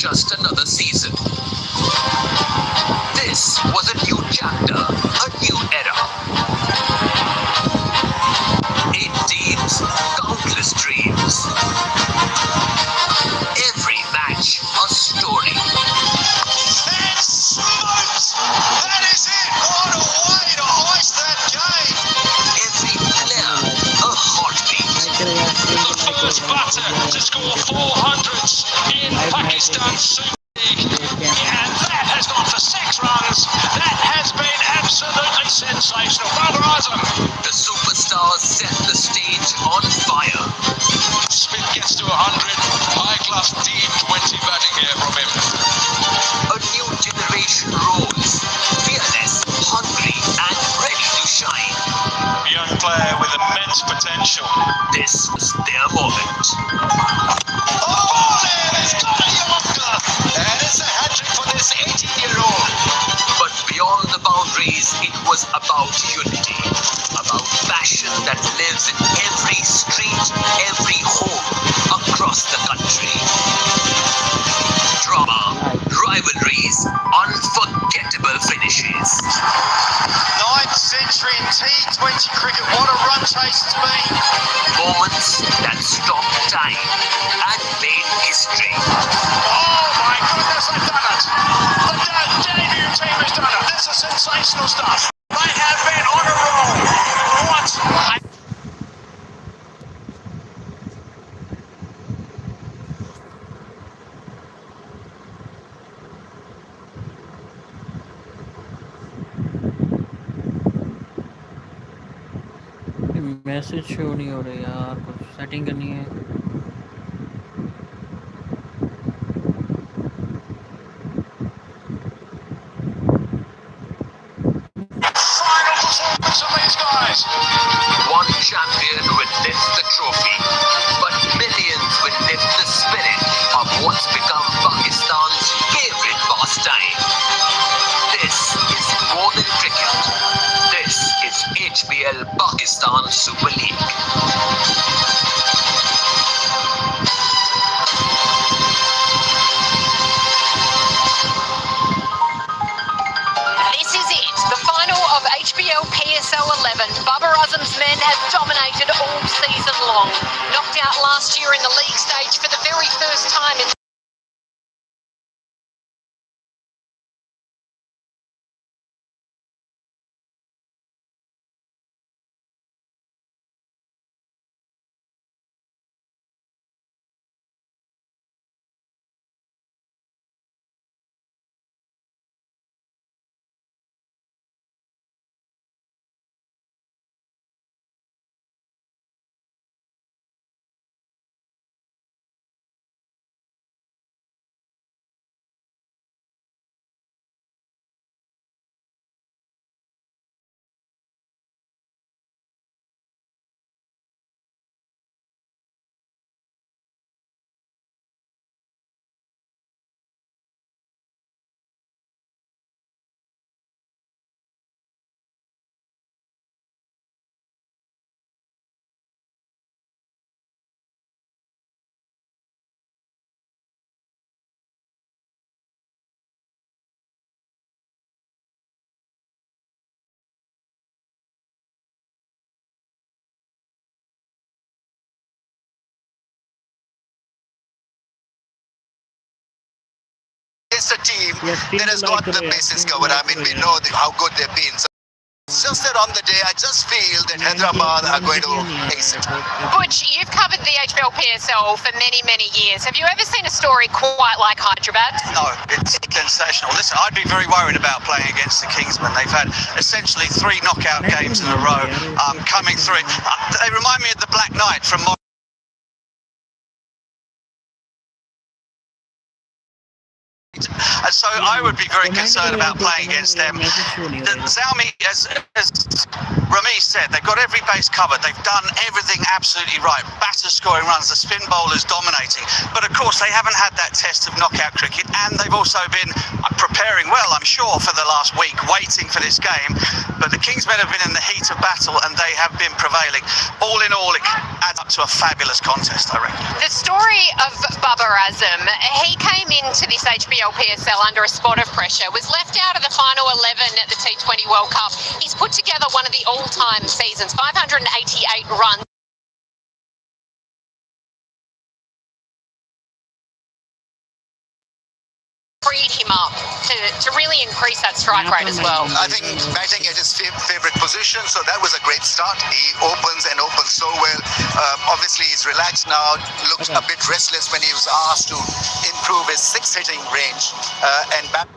just another season. This was a new chapter, a new era. 8 teams, countless dreams. Every match, a story. And smoked! That is it! What a way to ice that game! Every player, a heartbeat. The first batter to score 400s in Pakistan's Super League. And that has gone for 6 runs. That has been absolutely sensational. Babar Azam. The superstars set the stage on fire. Spin gets to 100. High-class T20 batting here from him. A new generation rose, fearless, hungry, and ready to shine. A young player with immense potential. This was their moment. Oh, it's got a Yorker! And it's a hat-trick for this 18-year-old. But beyond the boundaries, it was about unity, about passion that lives in every street, every home, across the country. Drama, rivalries, unforgettable finishes. 9th century T20 cricket, what a run chase it's been. Moments that stopped time and made history. Oh my goodness, they've done it! The debut team has done it. This is sensational stuff. They have been on a roll. What? Message show नहीं हो रहे यार, कुछ setting करनी है। Final performance of these guys. One champion will lift the trophy, but millions will lift the spirit of what's become Pakistan's favorite pastime. This is more than cricket. This is HBL Pakistan Super League. This is it, the final of HBL PSL 11. Babar Azam's men have dominated all season long. Knocked out last year in the league stage for the very first time in It's a team that has got the bases covered. I mean, we know how good they've been. So it's just that on the day, I just feel that Hyderabad are going to ace it. Butch, you've covered the HBL PSL for many, many years. Have you ever seen a story quite like Hyderabad? No, it's sensational. Listen, I'd be very worried about playing against the Kingsmen. They've had essentially 3 knockout games in a row coming through. They remind me of the Black Knight from and so I would be very concerned about playing against them. Zalmi has Rami said they've got every base covered. They've done everything absolutely right. Batters scoring runs, the spin bowlers dominating. But of course, they haven't had that test of knockout cricket, and they've also been preparing well, I'm sure, for the last week, waiting for this game. But the Kingsmen have been in the heat of battle, and they have been prevailing. All in all, it adds up to a fabulous contest, I reckon. The story of Babar Azam, he came into this HBL PSL under a spot of pressure, was left out of the final 11 at the T20 World Cup. He's put together one of the all-time seasons, 588 runs. Freed him up to really increase that strike rate as well. I think batting at his favourite position, so that was a great start. He opens so well. Obviously, he's relaxed now, looked a bit restless when he was asked to improve his six-hitting range and bat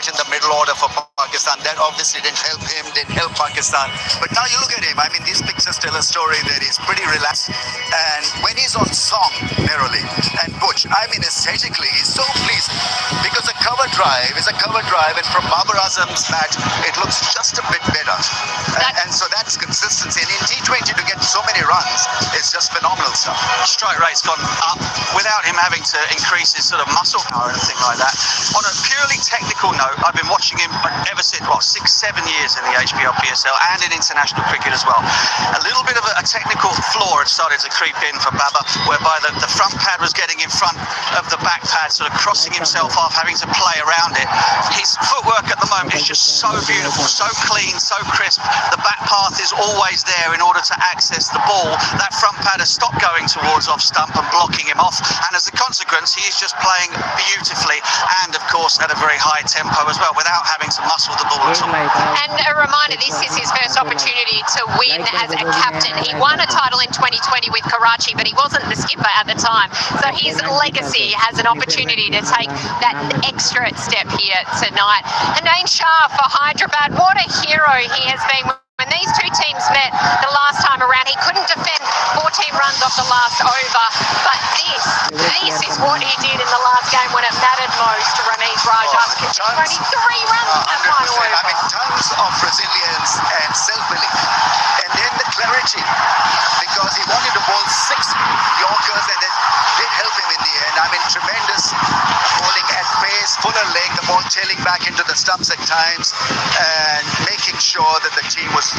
in the middle order for Pakistan. That obviously didn't help him, didn't help Pakistan. But now you look at him, I mean, these pictures tell a story that he's pretty relaxed. And when he's on song, narrowly, and Butch, I mean, aesthetically, he's so pleased. Because a cover drive is a cover drive, and from Babar Azam's bat, it looks just a bit better. And so that's consistency. And in T20 to get so many runs, it's just phenomenal stuff. Strike rate's gone up without him having to increase his sort of muscle power or anything like that. On a purely technical note, I've been watching him ever since, 6-7 years in the HBL PSL and in international cricket as well. A little bit of a technical flaw had started to creep in for Babar, whereby the front pad was getting in front of the back pad, sort of crossing himself off, having to play around it. His footwork at the moment is just so beautiful, so clean, so crisp. The back path is always there in order to access the ball. That front pad has stopped going towards off stump and blocking him off, and as a consequence, he is just playing beautifully and, of course, at a very high tempo as well, without having to muscle the ball at all. And a reminder, this is his first opportunity to win as a captain. He won a title in 2020 with Karachi, but he wasn't the skipper at the time. So his legacy has an opportunity to take that extra step here tonight. Hanain Shah for Hyderabad, what a hero he has been. When these two teams met the last time around, he couldn't defend 14 runs off the last over. But this is what he did in the last game when it mattered most. Ramesh Raja only 3 runs in the final over. I mean, tons of resilience and self-belief. And then the clarity, because he wanted to bowl 6 Yorkers, and it did help him in the end. I mean, tremendous bowling at pace, fuller leg, the ball tailing back into the stumps at times, and making sure that the team was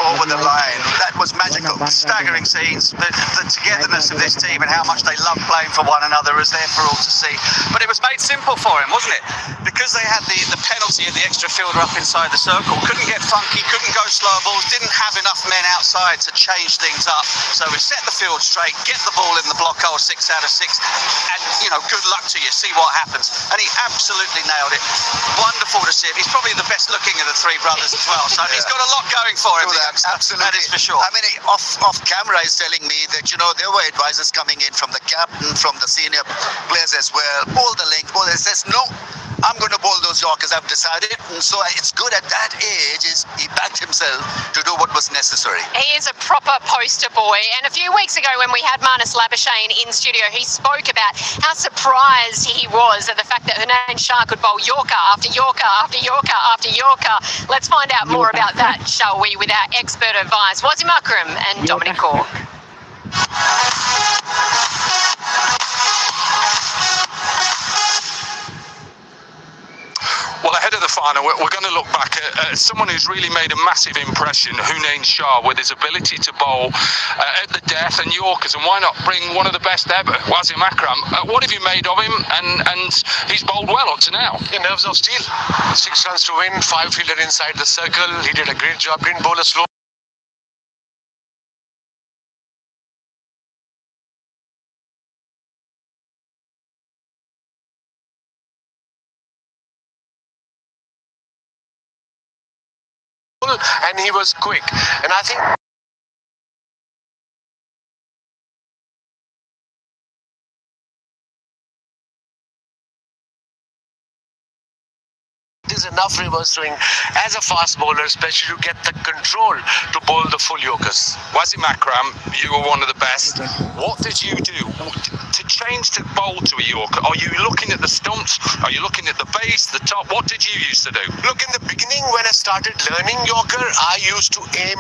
over the line. That was magical. Staggering scenes. The togetherness of this team and how much they love playing for one another is there for all to see. But it was made simple for him, wasn't it? Because they had the penalty of the extra fielder up inside the circle, couldn't get funky, couldn't go slower balls, didn't have enough men outside to change things up. So we set the field straight, get the ball in the block hole 6 out of 6, and, good luck to you, see what happens. And he absolutely nailed it. Wonderful to see him. He's probably the best looking of the 3 brothers as well. So he's got a lot going for him. Absolutely. That is for sure. I mean, off camera, he's telling me that, there were advisors coming in from the captain, from the senior players as well. Bowl the length, bowl. He says, no, I'm going to bowl those Yorkers, I've decided. And so it's good at that age, he backed himself to do what was necessary. He is a proper poster boy. And a few weeks ago when we had Marnus Labuschagne in studio, he spoke about how surprised he was at the fact that Hanain Shah could bowl Yorker after Yorker after Yorker after Yorker. Let's find out more about that, shall we, with our expert advice, Usman Khan and Dominic Kaur. Well, ahead of the final, we're going to look back at someone who's really made a massive impression, Hanain Shah, with his ability to bowl at the death and Yorkers, and why not bring one of the best ever, Wasim Akram. What have you made of him? And he's bowled well up to now. Yeah, nerves of steel. 6 runs to win, 5 fielder inside the circle. He did a great job, didn't bowl a slow. And he was quick, and I think there's enough reverse swing as a fast bowler, especially to get the control to bowl the full Yorkers. Wasim Akram, you were one of the best. What did you do to change change to bowl to a Yorker? Are you looking at the stumps? Are you looking at the base, the top? What did you used to do? Look, in the beginning when I started learning Yorker, I used to aim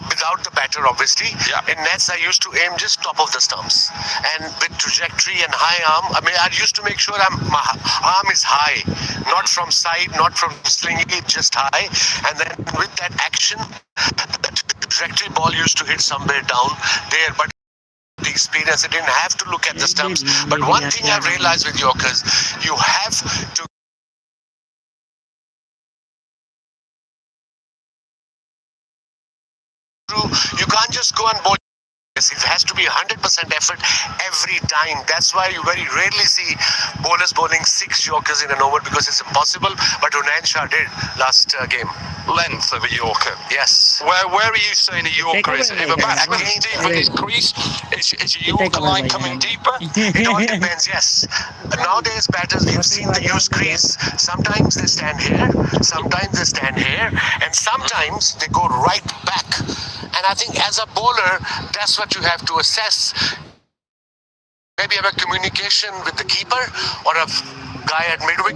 without the batter, obviously. Yeah. In nets, I used to aim just top of the stumps. And with trajectory and high arm, I mean, I used to make sure my arm is high, not from side, not from slinging it, just high. And then with that action, the trajectory ball used to hit somewhere down there. But the experience, I didn't have to look at the stumps. But one thing I've realized with Yorkers, you have to you can't just go and bowl. It has to be 100% effort every time. That's why you very rarely see bowlers bowling 6 Yorkers in an over, because it's impossible. But Hunain Shah did last game. Length of a Yorker. Yes. Where are you saying a Yorker is? If a batsman is deep in his crease, is a Yorker line coming deeper? It all depends, yes. Nowadays, batters, we've seen they use crease. Sometimes they stand here, sometimes they stand here, and sometimes they go right back. And I think as a bowler, that's what you have to assess. Maybe have a communication with the keeper or a guy at midwicket.